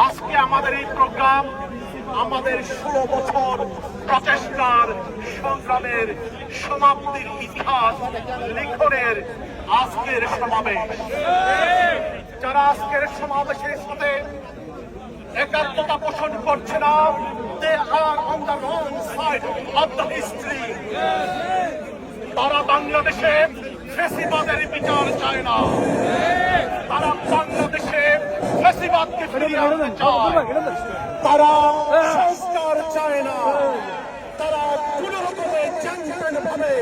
আজকে আমাদের এই প্রোগ্রাম আমাদের 16 বছর প্রচেষ্টার সংগ্রামের সমাপ্তির ইতিহাস লিখনের আজকের সমাবেশ। যারা আজকের সমাবেশের সাথে একাত্মতা পোষণ করছে না, they are on the wrong side of the history। তারা বাংলাদেশে ফ্যাসিবাদের বিচার চায় না, তারা বাংলাদেশে ফ্যাসিবাদকে ফিরিয়ে আনতে চায়, তারা সংস্কার চায় না, তারা কোন রকমের চ্যাম্পিয়ন ভাবে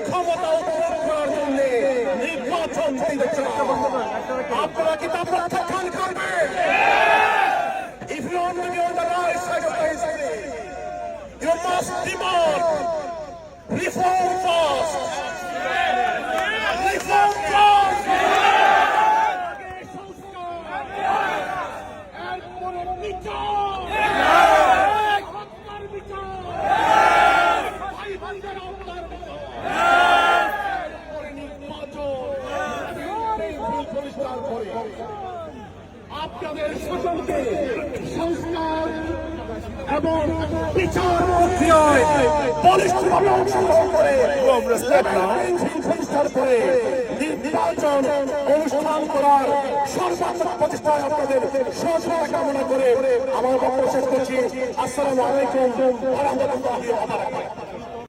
ক্ষমতা উত্তোলন করার জন্য নির্বাচন দিতে চায়। আপনারা কি তা প্রত্যাখ্যান করবেন? If you want to be on the right side of the history, you must demand reform fast. Reform fast. আপনাদের সকলকে সংস্কার এবং বিচার প্রক্রিয়ায় বলিষ্ঠভাবে অংশগ্রহণ করে সংস্কার করে নির্বাচন অনুষ্ঠান করার সর্বাত্মক প্রচেষ্টায় আপনাদের সহযোগিতা কামনা করে আমার বক্তব্য শেষ করছি। আসসালামু আলাইকুম ওয়া রাহমাতুল্লাহি ওয়া বারাকাতুহু।